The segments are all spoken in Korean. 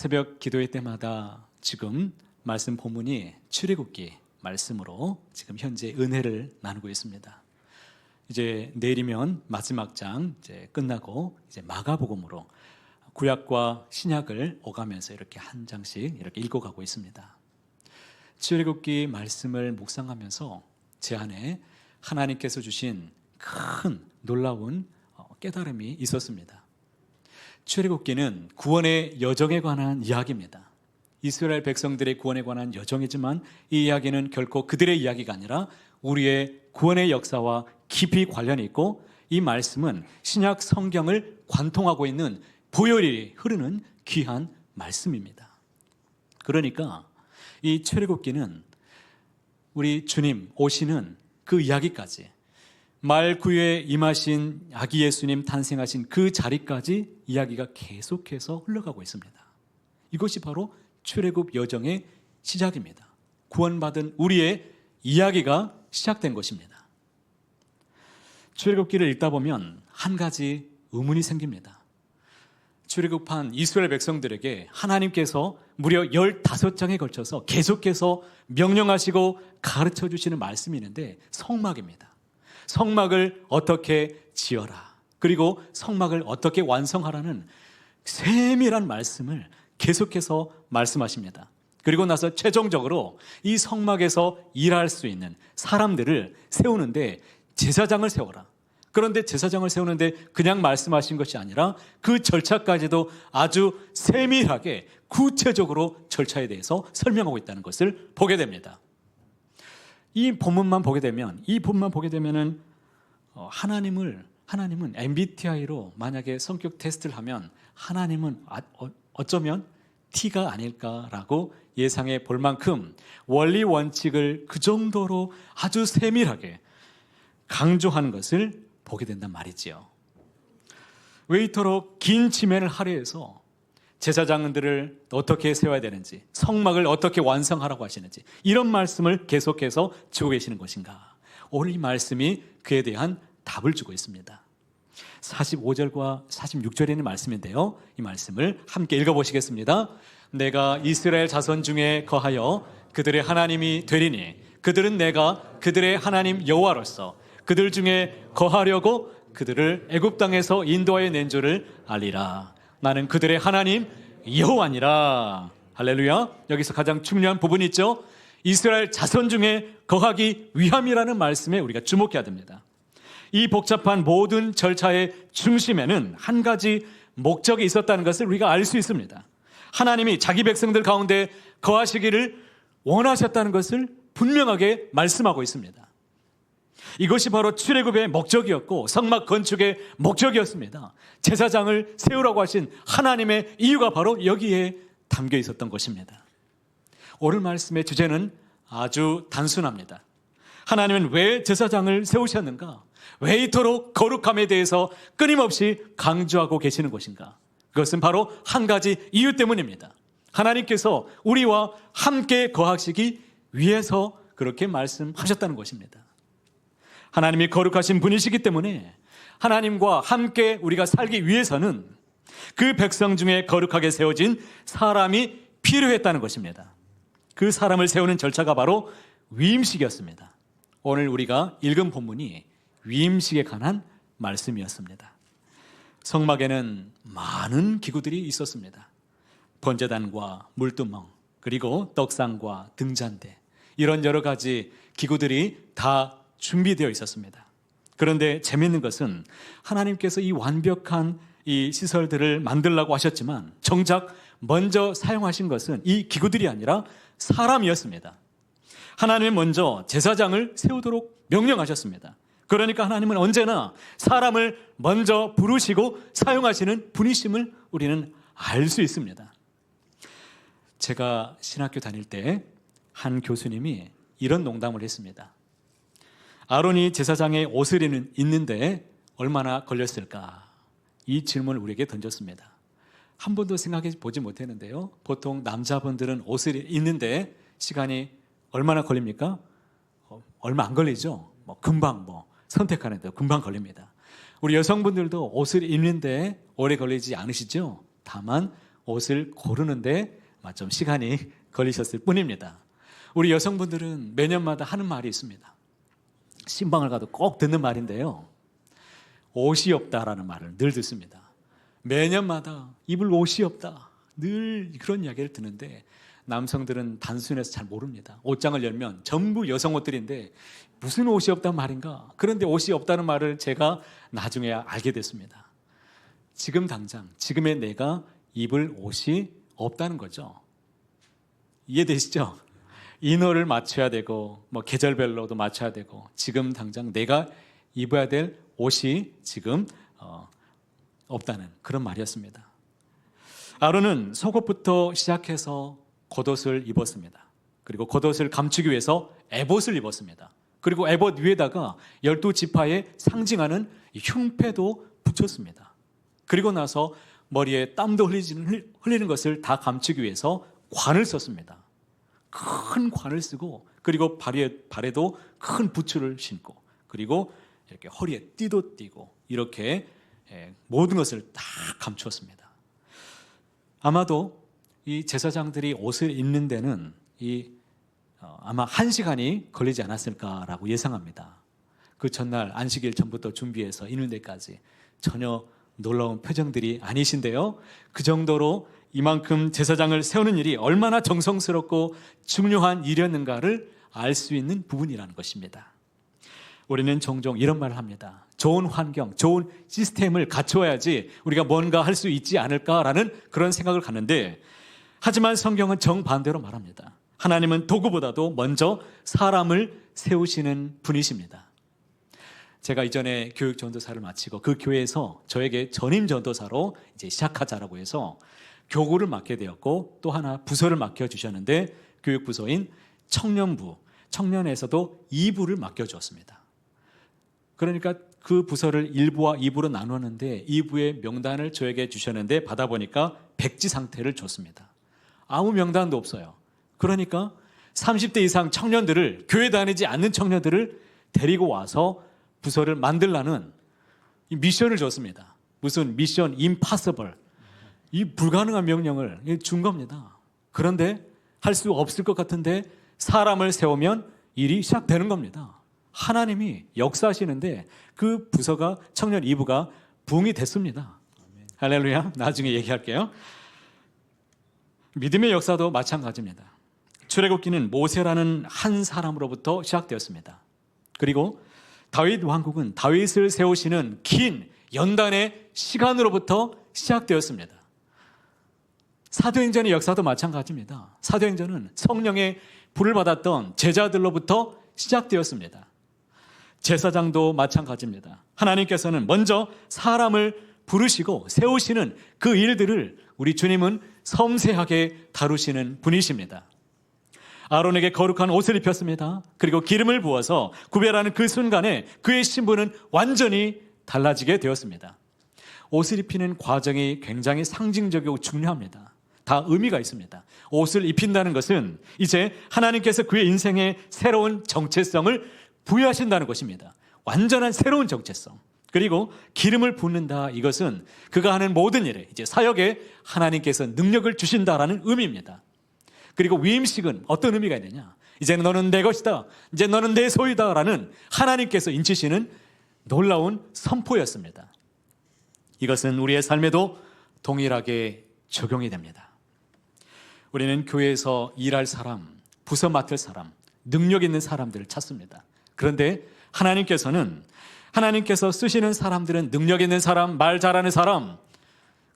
새벽 기도회 때마다 지금 말씀 본문이 출애굽기 말씀으로 지금 현재 은혜를 나누고 있습니다. 이제 내일이면 마지막 장 이제 끝나고 이제 마가복음으로 구약과 신약을 오가면서 이렇게 한 장씩 이렇게 읽어가고 있습니다. 출애굽기 말씀을 묵상하면서 제 안에 하나님께서 주신 큰 놀라운 깨달음이 있었습니다. 출애굽기는 구원의 여정에 관한 이야기입니다. 이스라엘 백성들의 구원에 관한 여정이지만 이 이야기는 결코 그들의 이야기가 아니라 우리의 구원의 역사와 깊이 관련이 있고, 이 말씀은 신약 성경을 관통하고 있는 보혈이 흐르는 귀한 말씀입니다. 그러니까 이 출애굽기는 우리 주님 오시는 그 이야기까지, 말구유에 임하신 아기 예수님 탄생하신 그 자리까지 이야기가 계속해서 흘러가고 있습니다. 이것이 바로 출애굽 여정의 시작입니다. 구원받은 우리의 이야기가 시작된 것입니다. 출애굽기를 읽다 보면 한 가지 의문이 생깁니다. 출애굽한 이스라엘 백성들에게 하나님께서 무려 15장에 걸쳐서 계속해서 명령하시고 가르쳐 주시는 말씀이 있는데, 성막입니다. 성막을 어떻게 지어라, 그리고 성막을 어떻게 완성하라는 세밀한 말씀을 계속해서 말씀하십니다. 그리고 나서 최종적으로 이 성막에서 일할 수 있는 사람들을 세우는데 제사장을 세워라. 그런데 제사장을 세우는데 그냥 말씀하신 것이 아니라 그 절차까지도 아주 세밀하게 구체적으로 절차에 대해서 설명하고 있다는 것을 보게 됩니다. 이 본문만 보게 되면은 하나님은 MBTI로 만약에 성격 테스트를 하면 하나님은 어쩌면 T가 아닐까라고 예상해 볼 만큼 원리 원칙을 그 정도로 아주 세밀하게 강조하는 것을 보게 된단 말이지요. 왜 이토록 긴 지면을 할애해서 제사장들을 어떻게 세워야 되는지, 성막을 어떻게 완성하라고 하시는지, 이런 말씀을 계속해서 주고 계시는 것인가? 오늘 이 말씀이 그에 대한 답을 주고 있습니다. 45절과 46절에 있는 말씀인데요, 이 말씀을 함께 읽어보시겠습니다. 내가 이스라엘 자손 중에 거하여 그들의 하나님이 되리니 그들은 내가 그들의 하나님 여호와로서 그들 중에 거하려고 그들을 애굽 땅에서 인도하여 낸 줄을 알리라. 나는 그들의 하나님 여호와니라. 할렐루야. 여기서 가장 중요한 부분이 있죠. 이스라엘 자손 중에 거하기 위함이라는 말씀에 우리가 주목해야 됩니다. 이 복잡한 모든 절차의 중심에는 한 가지 목적이 있었다는 것을 우리가 알 수 있습니다. 하나님이 자기 백성들 가운데 거하시기를 원하셨다는 것을 분명하게 말씀하고 있습니다. 이것이 바로 출애굽의 목적이었고 성막 건축의 목적이었습니다. 제사장을 세우라고 하신 하나님의 이유가 바로 여기에 담겨 있었던 것입니다. 오늘 말씀의 주제는 아주 단순합니다. 하나님은 왜 제사장을 세우셨는가? 왜 이토록 거룩함에 대해서 끊임없이 강조하고 계시는 것인가? 그것은 바로 한 가지 이유 때문입니다. 하나님께서 우리와 함께 거하시기 위해서 그렇게 말씀하셨다는 것입니다. 하나님이 거룩하신 분이시기 때문에 하나님과 함께 우리가 살기 위해서는 그 백성 중에 거룩하게 세워진 사람이 필요했다는 것입니다. 그 사람을 세우는 절차가 바로 위임식이었습니다. 오늘 우리가 읽은 본문이 위임식에 관한 말씀이었습니다. 성막에는 많은 기구들이 있었습니다. 번제단과 물두멍, 그리고 떡상과 등잔대, 이런 여러 가지 기구들이 다 준비되어 있었습니다. 그런데 재미있는 것은 하나님께서 이 완벽한 이 시설들을 만들라고 하셨지만 정작 먼저 사용하신 것은 이 기구들이 아니라 사람이었습니다. 하나님은 먼저 제사장을 세우도록 명령하셨습니다. 그러니까 하나님은 언제나 사람을 먼저 부르시고 사용하시는 분이심을 우리는 알 수 있습니다. 제가 신학교 다닐 때 한 교수님이 이런 농담을 했습니다. 아론이 제사장의 옷을 입는데 얼마나 걸렸을까? 이 질문을 우리에게 던졌습니다. 한 번도 생각해 보지 못했는데요, 보통 남자분들은 옷을 입는데 시간이 얼마나 걸립니까? 얼마 안 걸리죠. 금방 선택하는데 금방 걸립니다. 우리 여성분들도 옷을 입는데 오래 걸리지 않으시죠? 다만 옷을 고르는데 좀 시간이 걸리셨을 뿐입니다. 우리 여성분들은 매년마다 하는 말이 있습니다. 신방을 가도 꼭 듣는 말인데요. 옷이 없다라는 말을 늘 듣습니다. 매년마다 입을 옷이 없다. 늘 그런 이야기를 듣는데 남성들은 단순해서 잘 모릅니다. 옷장을 열면 전부 여성 옷들인데 무슨 옷이 없단 말인가? 그런데 옷이 없다는 말을 제가 나중에 알게 됐습니다. 지금 당장, 지금의 내가 입을 옷이 없다는 거죠. 이해되시죠? 인어를 맞춰야 되고 계절별로도 맞춰야 되고 지금 당장 내가 입어야 될 옷이 지금 없다는 그런 말이었습니다. 아론은 속옷부터 시작해서 겉옷을 입었습니다. 그리고 겉옷을 감추기 위해서 에봇을 입었습니다. 그리고 에봇 위에다가 12지파에 상징하는 흉패도 붙였습니다. 그리고 나서 머리에 땀도 흘리는 것을 다 감추기 위해서 관을 썼습니다. 큰 관을 쓰고 그리고 발에도 큰 부츠를 신고 그리고 이렇게 허리에 띠도 띠고 이렇게 모든 것을 다 감추었습니다. 아마도 이 제사장들이 옷을 입는 데는 아마 1시간이 걸리지 않았을까라고 예상합니다. 그 전날 안식일 전부터 준비해서 입는 데까지 전혀 놀라운 표정들이 아니신데요. 그 정도로 이만큼 제사장을 세우는 일이 얼마나 정성스럽고 중요한 일이었는가를 알 수 있는 부분이라는 것입니다. 우리는 종종 이런 말을 합니다. 좋은 환경, 좋은 시스템을 갖추어야지 우리가 뭔가 할 수 있지 않을까라는 그런 생각을 갖는데 하지만 성경은 정반대로 말합니다. 하나님은 도구보다도 먼저 사람을 세우시는 분이십니다. 제가 이전에 교육 전도사를 마치고 그 교회에서 저에게 전임 전도사로 이제 시작하자라고 해서 교구를 맡게 되었고 또 하나 부서를 맡겨주셨는데 교육부서인 청년부, 청년에서도 2부를 맡겨주었습니다. 그러니까 그 부서를 1부와 2부로 나누었는데 2부의 명단을 저에게 주셨는데 받아보니까 백지 상태를 줬습니다. 아무 명단도 없어요. 그러니까 30대 이상 청년들을, 교회 다니지 않는 청년들을 데리고 와서 부서를 만들라는 미션을 줬습니다. 무슨 미션 임파서블, 이 불가능한 명령을 준 겁니다. 그런데 할 수 없을 것 같은데 사람을 세우면 일이 시작되는 겁니다. 하나님이 역사하시는데 그 부서가 청년 2부가 부흥이 됐습니다. 할렐루야. 나중에 얘기할게요. 믿음의 역사도 마찬가지입니다. 출애굽기는 모세라는 한 사람으로부터 시작되었습니다. 그리고 다윗 왕국은 다윗을 세우시는 긴 연단의 시간으로부터 시작되었습니다. 사도행전의 역사도 마찬가지입니다. 사도행전은 성령의 불을 받았던 제자들로부터 시작되었습니다. 제사장도 마찬가지입니다. 하나님께서는 먼저 사람을 부르시고 세우시는 그 일들을 우리 주님은 섬세하게 다루시는 분이십니다. 아론에게 거룩한 옷을 입혔습니다. 그리고 기름을 부어서 구별하는 그 순간에 그의 신분은 완전히 달라지게 되었습니다. 옷을 입히는 과정이 굉장히 상징적이고 중요합니다. 다 의미가 있습니다. 옷을 입힌다는 것은 이제 하나님께서 그의 인생에 새로운 정체성을 부여하신다는 것입니다. 완전한 새로운 정체성. 그리고 기름을 붓는다, 이것은 그가 하는 모든 일에 이제 사역에 하나님께서 능력을 주신다라는 의미입니다. 그리고 위임식은 어떤 의미가 있느냐? 이제 너는 내 것이다, 이제 너는 내 소유다 라는 하나님께서 인치시는 놀라운 선포였습니다. 이것은 우리의 삶에도 동일하게 적용이 됩니다. 우리는 교회에서 일할 사람, 부서 맡을 사람, 능력 있는 사람들을 찾습니다. 그런데 하나님께서 쓰시는 사람들은 능력 있는 사람, 말 잘하는 사람,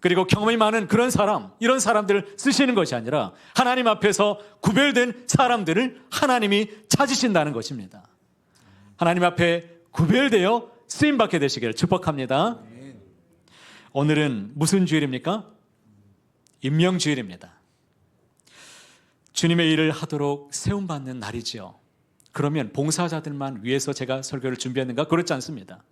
그리고 경험이 많은 그런 사람, 이런 사람들을 쓰시는 것이 아니라 하나님 앞에서 구별된 사람들을 하나님이 찾으신다는 것입니다. 하나님 앞에 구별되어 쓰임받게 되시기를 축복합니다. 오늘은 무슨 주일입니까? 임명주일입니다. 주님의 일을 하도록 세움받는 날이지요. 그러면 봉사자들만 위해서 제가 설교를 준비했는가? 그렇지 않습니다.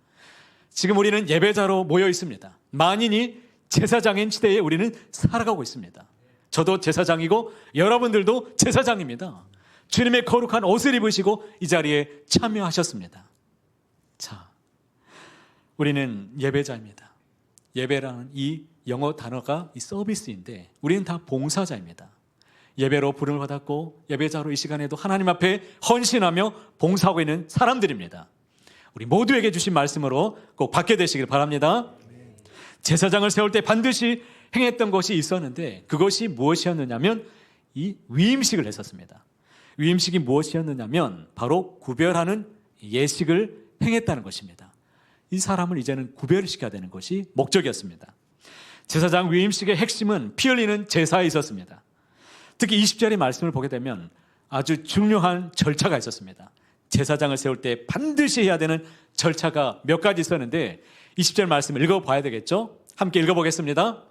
지금 우리는 예배자로 모여 있습니다. 만인이 제사장인 시대에 우리는 살아가고 있습니다. 저도 제사장이고 여러분들도 제사장입니다. 주님의 거룩한 옷을 입으시고 이 자리에 참여하셨습니다. 자, 우리는 예배자입니다. 예배라는 이 영어 단어가 이 서비스인데 우리는 다 봉사자입니다. 예배로 부름을 받았고 예배자로 이 시간에도 하나님 앞에 헌신하며 봉사하고 있는 사람들입니다. 우리 모두에게 주신 말씀으로 꼭 받게 되시길 바랍니다. 제사장을 세울 때 반드시 행했던 것이 있었는데 그것이 무엇이었느냐면 이 위임식을 했었습니다. 위임식이 무엇이었느냐면 바로 구별하는 예식을 행했다는 것입니다. 이 사람을 이제는 구별을 시켜야 되는 것이 목적이었습니다. 제사장 위임식의 핵심은 피 흘리는 제사에 있었습니다. 특히 20절의 말씀을 보게 되면 아주 중요한 절차가 있었습니다. 제사장을 세울 때 반드시 해야 되는 절차가 몇 가지 있었는데 20절 말씀을 읽어봐야 되겠죠? 함께 읽어보겠습니다.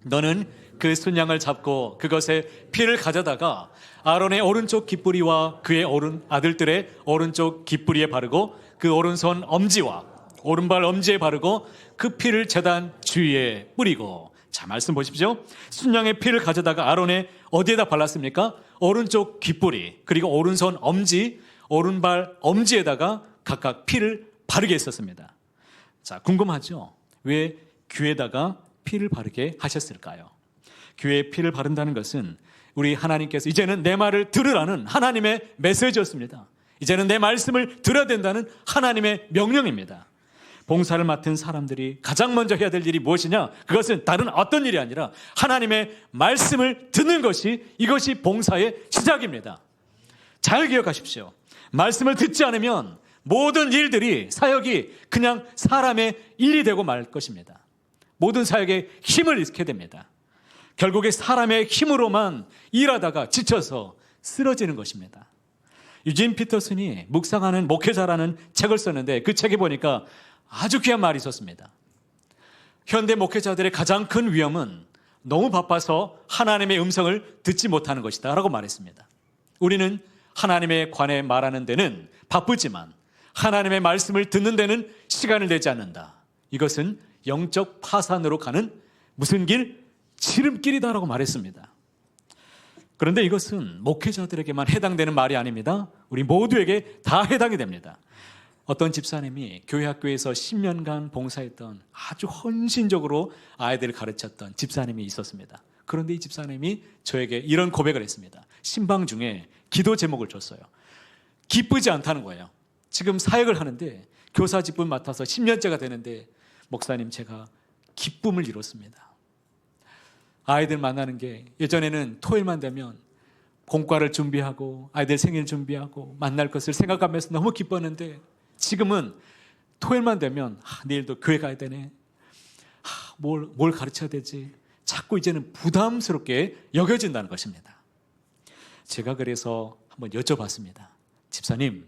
너는 그 순양을 잡고 그것에 피를 가져다가 아론의 오른쪽 깃뿌리와 그의 아들들의 오른쪽 깃뿌리에 바르고 그 오른손 엄지와 오른발 엄지에 바르고 그 피를 제단 주위에 뿌리고. 자, 말씀 보십시오. 순양의 피를 가져다가 아론의 어디에다 발랐습니까? 오른쪽 깃뿌리 그리고 오른손 엄지, 오른발 엄지에다가 각각 피를 바르게 했었습니다. 자, 궁금하죠? 왜 귀에다가 피를 바르게 하셨을까요? 귀에 피를 바른다는 것은 우리 하나님께서 이제는 내 말을 들으라는 하나님의 메시지였습니다. 이제는 내 말씀을 들어야 된다는 하나님의 명령입니다. 봉사를 맡은 사람들이 가장 먼저 해야 될 일이 무엇이냐? 그것은 다른 어떤 일이 아니라 하나님의 말씀을 듣는 것이 이것이 봉사의 시작입니다. 잘 기억하십시오. 말씀을 듣지 않으면 모든 일들이 사역이 그냥 사람의 일이 되고 말 것입니다. 모든 사역에 힘을 잃게 됩니다. 결국에 사람의 힘으로만 일하다가 지쳐서 쓰러지는 것입니다. 유진 피터슨이 묵상하는 목회자라는 책을 썼는데 그 책에 보니까 아주 귀한 말이 있었습니다. 현대 목회자들의 가장 큰 위험은 너무 바빠서 하나님의 음성을 듣지 못하는 것이다 라고 말했습니다. 우리는 하나님에 관해 말하는 데는 바쁘지만 하나님의 말씀을 듣는 데는 시간을 내지 않는다. 이것은 영적 파산으로 가는 무슨 길? 지름길이다라고 말했습니다. 그런데 이것은 목회자들에게만 해당되는 말이 아닙니다. 우리 모두에게 다 해당이 됩니다. 어떤 집사님이 교회 학교에서 10년간 봉사했던 아주 헌신적으로 아이들을 가르쳤던 집사님이 있었습니다. 그런데 이 집사님이 저에게 이런 고백을 했습니다. 신방 중에 기도 제목을 줬어요. 기쁘지 않다는 거예요. 지금 사역을 하는데 교사 직분 맡아서 10년째가 되는데 목사님 제가 기쁨을 잃었습니다. 아이들 만나는 게 예전에는 토요일만 되면 공과를 준비하고 아이들 생일 준비하고 만날 것을 생각하면서 너무 기뻤는데 지금은 토요일만 되면 내일도 교회 가야 되네. 뭘 가르쳐야 되지? 자꾸 이제는 부담스럽게 여겨진다는 것입니다. 제가 그래서 한번 여쭤봤습니다. 집사님,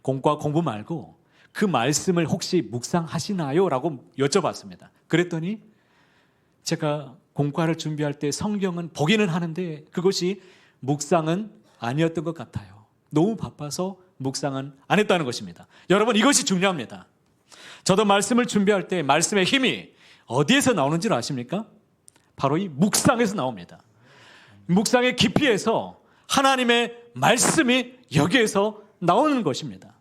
공과 공부 말고 그 말씀을 혹시 묵상하시나요? 라고 여쭤봤습니다. 그랬더니 제가 공과를 준비할 때 성경은 보기는 하는데 그것이 묵상은 아니었던 것 같아요. 너무 바빠서 묵상은 안 했다는 것입니다. 여러분, 이것이 중요합니다. 저도 말씀을 준비할 때 말씀의 힘이 어디에서 나오는지 아십니까? 바로 이 묵상에서 나옵니다. 묵상의 깊이에서 하나님의 말씀이 여기에서 나오는 것입니다.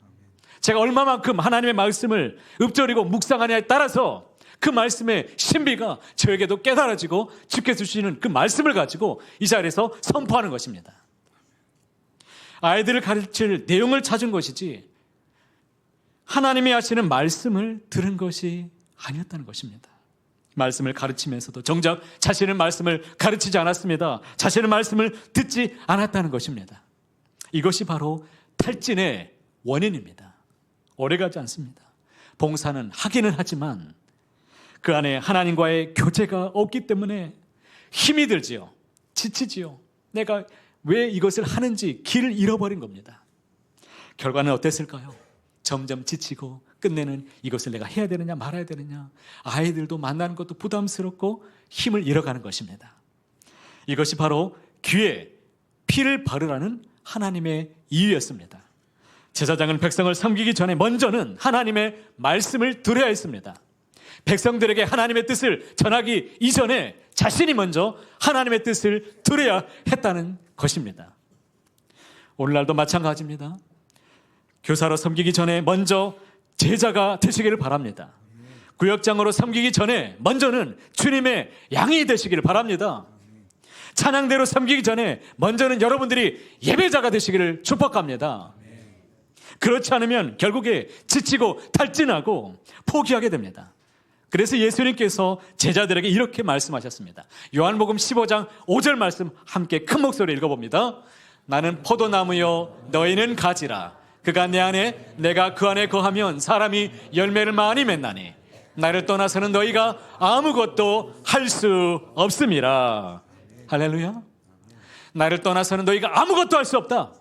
제가 얼마만큼 하나님의 말씀을 읊조리고 묵상하냐에 따라서 그 말씀의 신비가 저에게도 깨달아지고 주께서 주시는 그 말씀을 가지고 이 자리에서 선포하는 것입니다. 아이들을 가르칠 내용을 찾은 것이지 하나님이 하시는 말씀을 들은 것이 아니었다는 것입니다. 말씀을 가르치면서도 정작 자신의 말씀을 가르치지 않았습니다. 자신의 말씀을 듣지 않았다는 것입니다. 이것이 바로 탈진의 원인입니다. 오래가지 않습니다. 봉사는 하기는 하지만 그 안에 하나님과의 교제가 없기 때문에 힘이 들지요. 지치지요. 내가 왜 이것을 하는지 길을 잃어버린 겁니다. 결과는 어땠을까요? 점점 지치고 끝내는 이것을 내가 해야 되느냐 말아야 되느냐, 아이들도 만나는 것도 부담스럽고 힘을 잃어가는 것입니다. 이것이 바로 귀에 피를 바르라는 하나님의 이유였습니다. 제사장은 백성을 섬기기 전에 먼저는 하나님의 말씀을 들어야 했습니다. 백성들에게 하나님의 뜻을 전하기 이전에 자신이 먼저 하나님의 뜻을 들어야 했다는 것입니다. 오늘날도 마찬가지입니다. 교사로 섬기기 전에 먼저 제자가 되시기를 바랍니다. 구역장으로 섬기기 전에 먼저는 주님의 양이 되시기를 바랍니다. 찬양대로 섬기기 전에 먼저는 여러분들이 예배자가 되시기를 축복합니다. 그렇지 않으면 결국에 지치고 탈진하고 포기하게 됩니다. 그래서 예수님께서 제자들에게 이렇게 말씀하셨습니다. 요한복음 15장 5절 말씀 함께 큰 목소리로 읽어봅니다. 나는 포도나무요 너희는 가지라. 그가 내 안에 내가 그 안에 거하면 사람이 열매를 많이 맺나니 나를 떠나서는 너희가 아무것도 할 수 없음이라. 할렐루야. 나를 떠나서는 너희가 아무것도 할 수 없다.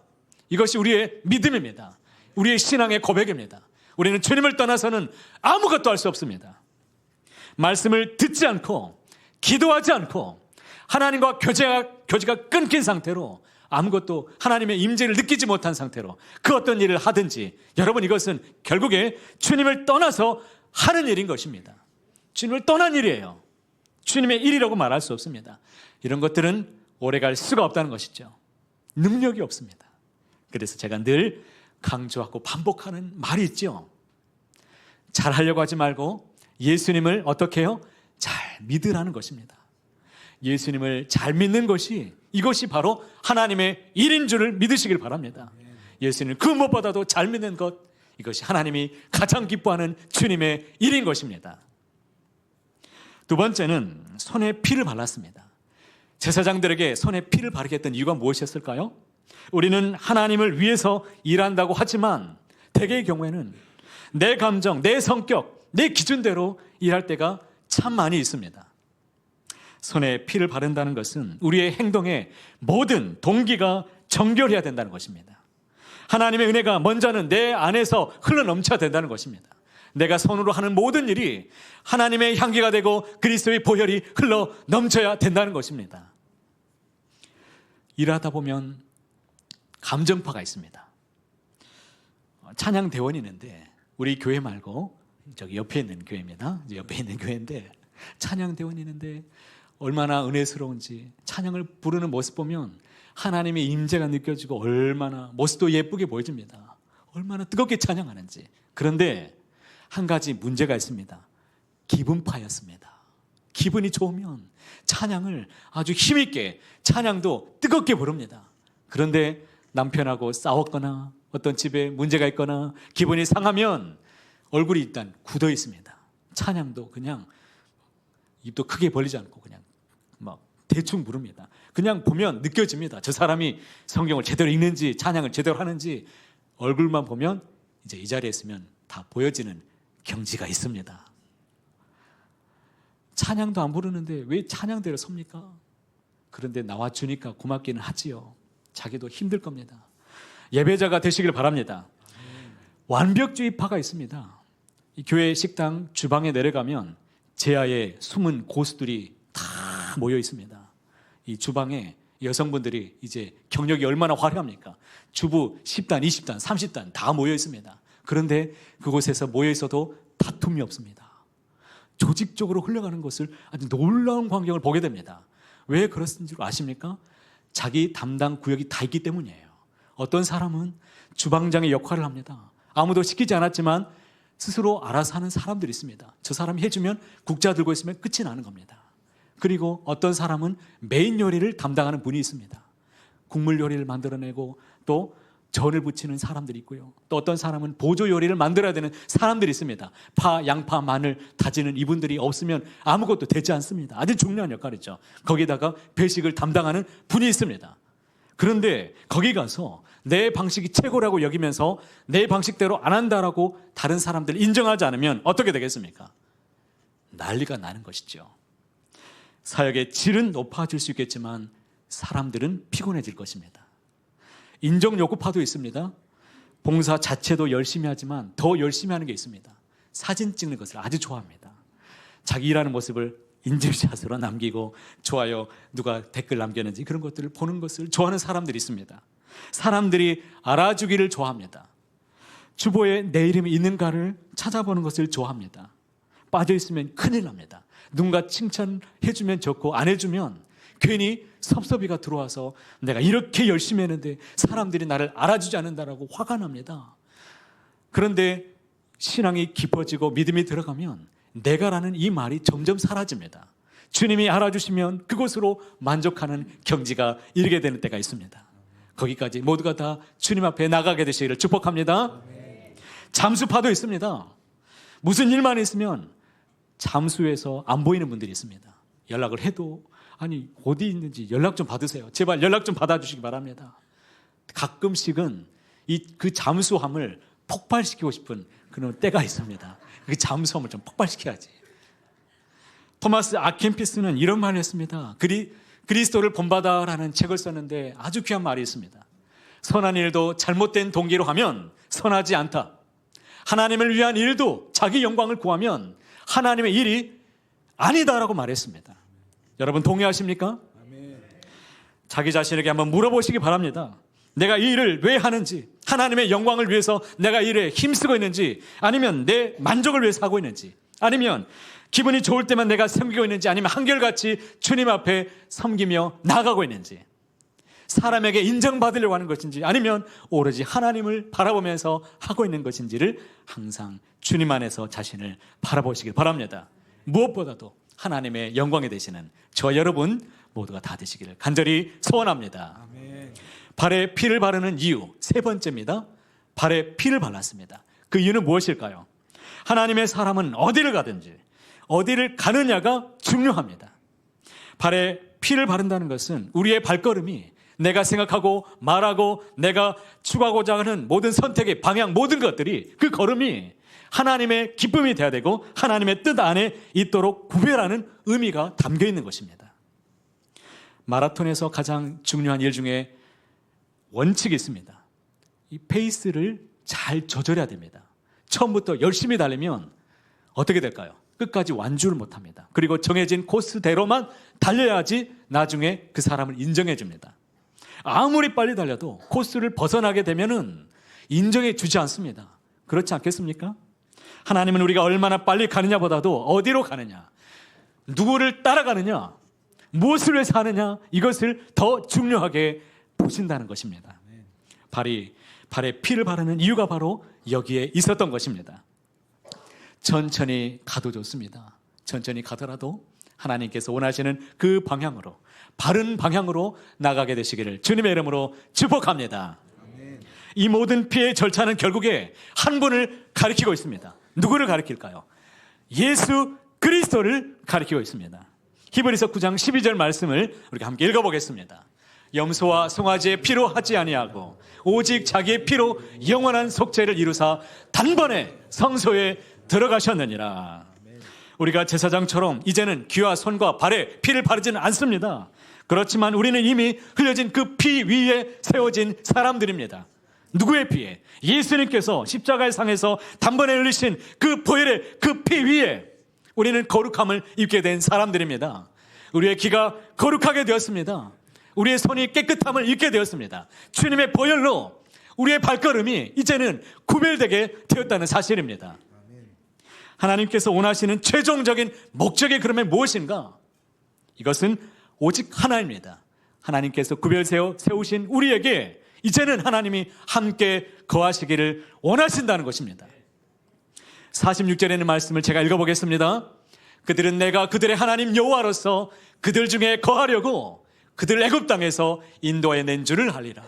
이것이 우리의 믿음입니다. 우리의 신앙의 고백입니다. 우리는 주님을 떠나서는 아무것도 할 수 없습니다. 말씀을 듣지 않고 기도하지 않고 하나님과 교제가 끊긴 상태로 아무것도 하나님의 임재를 느끼지 못한 상태로 그 어떤 일을 하든지 여러분 이것은 결국에 주님을 떠나서 하는 일인 것입니다. 주님을 떠난 일이에요. 주님의 일이라고 말할 수 없습니다. 이런 것들은 오래갈 수가 없다는 것이죠. 능력이 없습니다. 그래서 제가 늘 강조하고 반복하는 말이 있죠. 잘하려고 하지 말고 예수님을 어떻게 해요? 잘 믿으라는 것입니다. 예수님을 잘 믿는 것이 이것이 바로 하나님의 일인 줄을 믿으시길 바랍니다. 예수님을 그 무엇보다도 잘 믿는 것, 이것이 하나님이 가장 기뻐하는 주님의 일인 것입니다. 두 번째는 손에 피를 발랐습니다. 제사장들에게 손에 피를 바르게 했던 이유가 무엇이었을까요? 우리는 하나님을 위해서 일한다고 하지만 대개의 경우에는 내 감정, 내 성격, 내 기준대로 일할 때가 참 많이 있습니다. 손에 피를 바른다는 것은 우리의 행동의 모든 동기가 정결해야 된다는 것입니다. 하나님의 은혜가 먼저는 내 안에서 흘러넘쳐야 된다는 것입니다. 내가 손으로 하는 모든 일이 하나님의 향기가 되고 그리스도의 보혈이 흘러넘쳐야 된다는 것입니다. 일하다 보면 감정파가 있습니다. 찬양대원이 있는데 우리 교회 말고 저기 옆에 있는 교회입니다. 옆에 있는 교회인데 찬양대원이 있는데 얼마나 은혜스러운지 찬양을 부르는 모습 보면 하나님의 임재가 느껴지고 얼마나 모습도 예쁘게 보여집니다. 얼마나 뜨겁게 찬양하는지. 그런데 한 가지 문제가 있습니다. 기분파였습니다. 기분이 좋으면 찬양을 아주 힘있게 찬양도 뜨겁게 부릅니다. 그런데 남편하고 싸웠거나 어떤 집에 문제가 있거나 기분이 상하면 얼굴이 일단 굳어 있습니다. 찬양도 그냥 입도 크게 벌리지 않고 그냥 막 대충 부릅니다. 그냥 보면 느껴집니다. 저 사람이 성경을 제대로 읽는지 찬양을 제대로 하는지 얼굴만 보면 이제 이 자리에 있으면 다 보여지는 경지가 있습니다. 찬양도 안 부르는데 왜 찬양대로 섭니까? 그런데 나와주니까 고맙기는 하지요. 자기도 힘들 겁니다. 예배자가 되시길 바랍니다. 완벽주의파가 있습니다. 이 교회 식당 주방에 내려가면 제아의 숨은 고수들이 다 모여 있습니다. 이 주방에 여성분들이 이제 경력이 얼마나 화려합니까? 주부 10단, 20단, 30단 다 모여 있습니다. 그런데 그곳에서 모여 있어도 다툼이 없습니다. 조직적으로 흘러가는 것을 아주 놀라운 광경을 보게 됩니다. 왜 그렇은 줄 아십니까? 자기 담당 구역이 다 있기 때문이에요. 어떤 사람은 주방장의 역할을 합니다. 아무도 시키지 않았지만 스스로 알아서 하는 사람들이 있습니다. 저 사람이 해주면 국자 들고 있으면 끝이 나는 겁니다. 그리고 어떤 사람은 메인 요리를 담당하는 분이 있습니다. 국물 요리를 만들어내고 또 전을 부치는 사람들이 있고요. 또 어떤 사람은 보조 요리를 만들어야 되는 사람들이 있습니다. 파, 양파, 마늘 다지는 이분들이 없으면 아무것도 되지 않습니다. 아주 중요한 역할이죠. 거기다가 배식을 담당하는 분이 있습니다. 그런데 거기 가서 내 방식이 최고라고 여기면서 내 방식대로 안 한다라고 다른 사람들 인정하지 않으면 어떻게 되겠습니까? 난리가 나는 것이죠. 사역의 질은 높아질 수 있겠지만 사람들은 피곤해질 것입니다. 인정 요구파도 있습니다. 봉사 자체도 열심히 하지만 더 열심히 하는 게 있습니다. 사진 찍는 것을 아주 좋아합니다. 자기 일하는 모습을 인증샷으로 남기고 좋아요, 누가 댓글 남겼는지 그런 것들을 보는 것을 좋아하는 사람들이 있습니다. 사람들이 알아주기를 좋아합니다. 주보에 내 이름이 있는가를 찾아보는 것을 좋아합니다. 빠져있으면 큰일 납니다. 누군가 칭찬해주면 좋고 안 해주면 괜히 섭섭이가 들어와서 내가 이렇게 열심히 했는데 사람들이 나를 알아주지 않는다라고 화가 납니다. 그런데 신앙이 깊어지고 믿음이 들어가면 내가라는 이 말이 점점 사라집니다. 주님이 알아주시면 그곳으로 만족하는 경지가 이르게 되는 때가 있습니다. 거기까지 모두가 다 주님 앞에 나가게 되시기를 축복합니다. 잠수파도 있습니다. 무슨 일만 있으면 잠수해서 안 보이는 분들이 있습니다. 연락을 해도 아니 어디 있는지 연락 좀 받으세요. 제발 연락 좀 받아주시기 바랍니다. 가끔씩은 그 잠수함을 폭발시키고 싶은 그런 때가 있습니다. 그 잠수함을 좀 폭발시켜야지. 토마스 아켄피스는 이런 말을 했습니다. 그리스도를 본받아라는 책을 썼는데 아주 귀한 말이 있습니다. 선한 일도 잘못된 동기로 하면 선하지 않다. 하나님을 위한 일도 자기 영광을 구하면 하나님의 일이 아니다라고 말했습니다. 여러분 동의하십니까? 자기 자신에게 한번 물어보시기 바랍니다. 내가 이 일을 왜 하는지, 하나님의 영광을 위해서 내가 이 일에 힘쓰고 있는지, 아니면 내 만족을 위해서 하고 있는지, 아니면 기분이 좋을 때만 내가 섬기고 있는지, 아니면 한결같이 주님 앞에 섬기며 나아가고 있는지, 사람에게 인정받으려고 하는 것인지, 아니면 오로지 하나님을 바라보면서 하고 있는 것인지를 항상 주님 안에서 자신을 바라보시길 바랍니다. 무엇보다도 하나님의 영광이 되시는 저 여러분 모두가 다 되시기를 간절히 소원합니다. 아멘. 발에 피를 바르는 이유 세 번째입니다. 발에 피를 발랐습니다. 그 이유는 무엇일까요? 하나님의 사람은 어디를 가든지 어디를 가느냐가 중요합니다. 발에 피를 바른다는 것은 우리의 발걸음이 내가 생각하고 말하고 내가 추구하고자 하는 모든 선택의 방향, 모든 것들이 그 걸음이 하나님의 기쁨이 되어야 되고 하나님의 뜻 안에 있도록 구별하는 의미가 담겨 있는 것입니다. 마라톤에서 가장 중요한 일 중에 원칙이 있습니다. 이 페이스를 잘 조절해야 됩니다. 처음부터 열심히 달리면 어떻게 될까요? 끝까지 완주를 못합니다. 그리고 정해진 코스대로만 달려야지 나중에 그 사람을 인정해 줍니다. 아무리 빨리 달려도 코스를 벗어나게 되면은 인정해 주지 않습니다. 그렇지 않겠습니까? 하나님은 우리가 얼마나 빨리 가느냐보다도 어디로 가느냐, 누구를 따라가느냐, 무엇을 위해서 하느냐, 이것을 더 중요하게 보신다는 것입니다. 발에 피를 바르는 이유가 바로 여기에 있었던 것입니다. 천천히 가도 좋습니다. 천천히 가더라도 하나님께서 원하시는 그 방향으로, 바른 방향으로 나가게 되시기를 주님의 이름으로 축복합니다. 이 모든 피의 절차는 결국에 한 분을 가리키고 있습니다. 누구를 가리킬까요? 예수 그리스도를 가리키고 있습니다. 히브리서 9장 12절 말씀을 우리가 함께 읽어보겠습니다. 염소와 송아지의 피로 하지 아니하고 오직 자기의 피로 영원한 속죄를 이루사 단번에 성소에 들어가셨느니라. 우리가 제사장처럼 이제는 귀와 손과 발에 피를 바르지는 않습니다. 그렇지만 우리는 이미 흘려진 그 피 위에 세워진 사람들입니다. 누구의 피에? 예수님께서 십자가의 상에서 단번에 흘리신 그 보혈의 그 피 위에 우리는 거룩함을 입게 된 사람들입니다. 우리의 귀가 거룩하게 되었습니다. 우리의 손이 깨끗함을 입게 되었습니다. 주님의 보혈로 우리의 발걸음이 이제는 구별되게 되었다는 사실입니다. 하나님께서 원하시는 최종적인 목적이 그러면 무엇인가? 이것은 오직 하나입니다. 하나님께서 구별 세우신 우리에게 이제는 하나님이 함께 거하시기를 원하신다는 것입니다. 46절에 있는 말씀을 제가 읽어보겠습니다. 그들은 내가 그들의 하나님 여호와로서 그들 중에 거하려고 그들 애굽 땅에서 인도해 낸 줄을 알리라.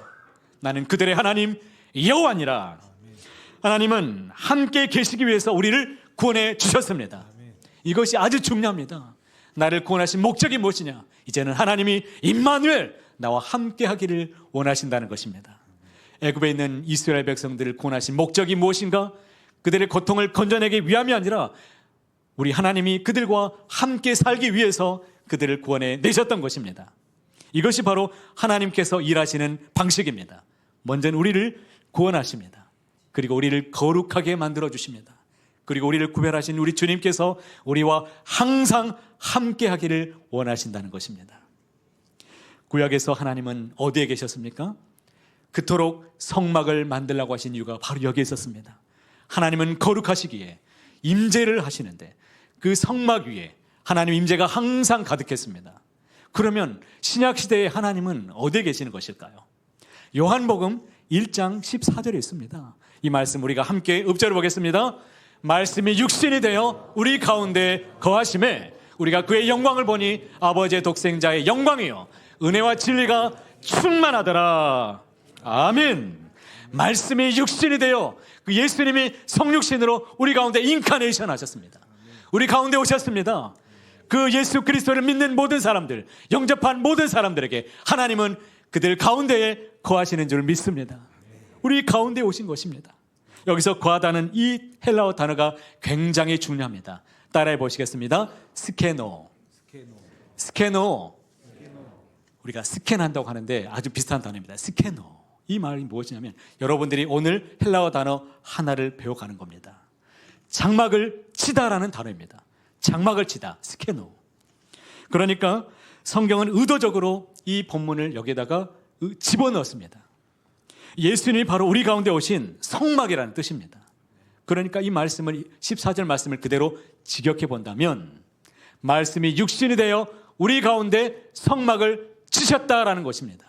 나는 그들의 하나님 여호와니라. 하나님은 함께 계시기 위해서 우리를 구원해 주셨습니다. 이것이 아주 중요합니다. 나를 구원하신 목적이 무엇이냐? 이제는 하나님이 임마누엘, 나와 함께 하기를 원하신다는 것입니다. 애굽에 있는 이스라엘 백성들을 구원하신 목적이 무엇인가? 그들의 고통을 건져내기 위함이 아니라 우리 하나님이 그들과 함께 살기 위해서 그들을 구원해 내셨던 것입니다. 이것이 바로 하나님께서 일하시는 방식입니다. 먼저는 우리를 구원하십니다. 그리고 우리를 거룩하게 만들어 주십니다. 그리고 우리를 구별하신 우리 주님께서 우리와 항상 함께 하기를 원하신다는 것입니다. 구약에서 하나님은 어디에 계셨습니까? 그토록 성막을 만들라고 하신 이유가 바로 여기에 있었습니다. 하나님은 거룩하시기에 임재를 하시는데 그 성막 위에 하나님 임재가 항상 가득했습니다. 그러면 신약시대의 하나님은 어디에 계시는 것일까요? 요한복음 1장 14절에 있습니다. 이 말씀 우리가 함께 읊조려 보겠습니다. 말씀이 육신이 되어 우리 가운데 거하심에 우리가 그의 영광을 보니 아버지의 독생자의 영광이요 은혜와 진리가 충만하더라. 아멘. 말씀이 육신이 되어 그 예수님이 성육신으로 우리 가운데 인카네이션 하셨습니다. 우리 가운데 오셨습니다. 그 예수 그리스도를 믿는 모든 사람들, 영접한 모든 사람들에게 하나님은 그들 가운데에 거하시는 줄 믿습니다. 우리 가운데 오신 것입니다. 여기서 거하다는 이 헬라어 단어가 굉장히 중요합니다. 따라해 보시겠습니다. 스케노. 우리가 스캔한다고 하는데 아주 비슷한 단어입니다. 스케노. 이 말이 무엇이냐면 여러분들이 오늘 헬라어 단어 하나를 배워가는 겁니다. 장막을 치다라는 단어입니다. 장막을 치다, 스케노. 그러니까 성경은 의도적으로 이 본문을 여기다가 집어넣었습니다. 예수님이 바로 우리 가운데 오신 성막이라는 뜻입니다. 그러니까 이 말씀을 14절 말씀을 그대로 직역해 본다면 말씀이 육신이 되어 우리 가운데 성막을 치셨다라는 것입니다.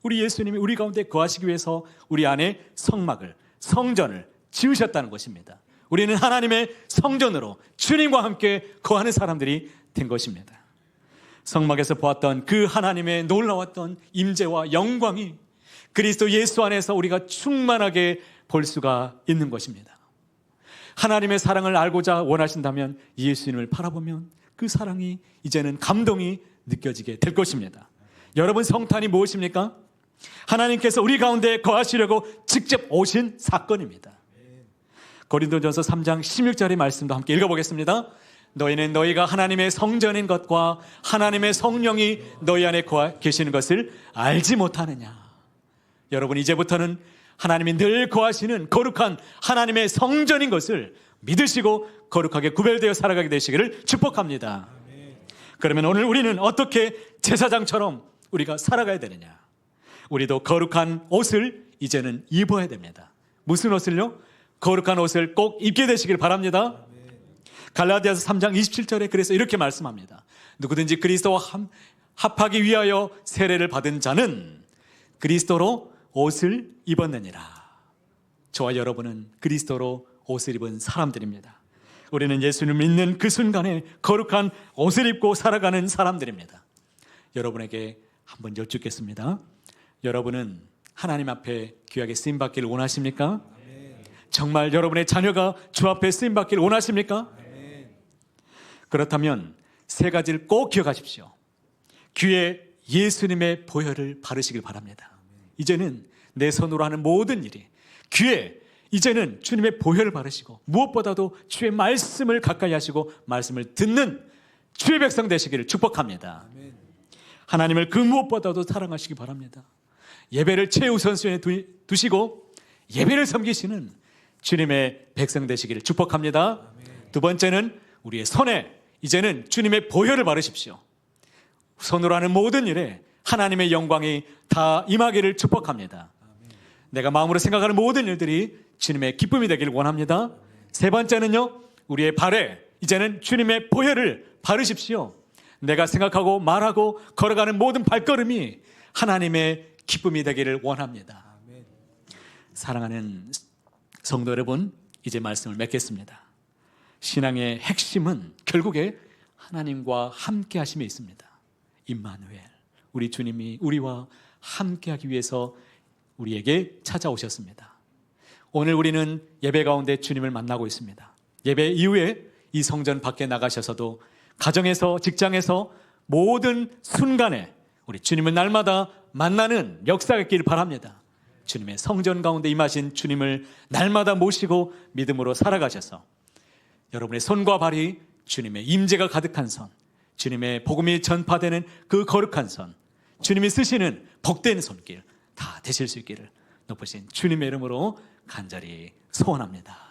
우리 예수님이 우리 가운데 거하시기 위해서 우리 안에 성막을, 성전을 지으셨다는 것입니다. 우리는 하나님의 성전으로 주님과 함께 거하는 사람들이 된 것입니다. 성막에서 보았던 그 하나님의 놀라웠던 임재와 영광이 그리스도 예수 안에서 우리가 충만하게 볼 수가 있는 것입니다. 하나님의 사랑을 알고자 원하신다면 예수님을 바라보면 그 사랑이 이제는 감동이 느껴지게 될 것입니다. 여러분, 성탄이 무엇입니까? 하나님께서 우리 가운데 거하시려고 직접 오신 사건입니다. 고린도전서 3장 16절의 말씀도 함께 읽어보겠습니다. 너희는 너희가 하나님의 성전인 것과 하나님의 성령이 너희 안에 계시는 것을 알지 못하느냐. 여러분, 이제부터는 하나님이 늘 거하시는 거룩한 하나님의 성전인 것을 믿으시고 거룩하게 구별되어 살아가게 되시기를 축복합니다. 그러면 오늘 우리는 어떻게 제사장처럼 우리가 살아가야 되느냐? 우리도 거룩한 옷을 이제는 입어야 됩니다. 무슨 옷을요? 거룩한 옷을 꼭 입게 되시길 바랍니다. 갈라디아서 3장 27절에 그래서 이렇게 말씀합니다. 누구든지 그리스도와 합하기 위하여 세례를 받은 자는 그리스도로 옷을 입었느니라. 저와 여러분은 그리스도로 옷을 입은 사람들입니다. 우리는 예수님을 믿는 그 순간에 거룩한 옷을 입고 살아가는 사람들입니다. 여러분에게 한번 여쭙겠습니다. 여러분은 하나님 앞에 귀하게 쓰임받기를 원하십니까? 정말 여러분의 자녀가 주 앞에 쓰임받기를 원하십니까? 그렇다면 세 가지를 꼭 기억하십시오. 귀에 예수님의 보혈을 바르시길 바랍니다. 이제는 내 손으로 하는 모든 일이 귀에 이제는 주님의 보혈을 바르시고 무엇보다도 주의 말씀을 가까이 하시고 말씀을 듣는 주의 백성 되시기를 축복합니다. 하나님을 그 무엇보다도 사랑하시기 바랍니다. 예배를 최우선순위에 두시고 예배를 섬기시는 주님의 백성 되시기를 축복합니다. 두 번째는 우리의 손에 이제는 주님의 보혈을 바르십시오. 손으로 하는 모든 일에 하나님의 영광이 다 임하기를 축복합니다. 내가 마음으로 생각하는 모든 일들이 주님의 기쁨이 되기를 원합니다. 세 번째는요, 우리의 발에 이제는 주님의 보혈을 바르십시오. 내가 생각하고 말하고 걸어가는 모든 발걸음이 하나님의 기쁨이 되기를 원합니다. 사랑하는 성도 여러분, 이제 말씀을 맺겠습니다. 신앙의 핵심은 결국에 하나님과 함께 하심에 있습니다. 임마누엘, 우리 주님이 우리와 함께 하기 위해서 우리에게 찾아오셨습니다. 오늘 우리는 예배 가운데 주님을 만나고 있습니다. 예배 이후에 이 성전 밖에 나가셔서도 가정에서, 직장에서 모든 순간에 우리 주님을 날마다 만나는 역사가 있기를 바랍니다. 주님의 성전 가운데 임하신 주님을 날마다 모시고 믿음으로 살아가셔서 여러분의 손과 발이 주님의 임재가 가득한 손, 주님의 복음이 전파되는 그 거룩한 손, 주님이 쓰시는 복된 손길 다 되실 수 있기를 높으신 주님의 이름으로 간절히 소원합니다.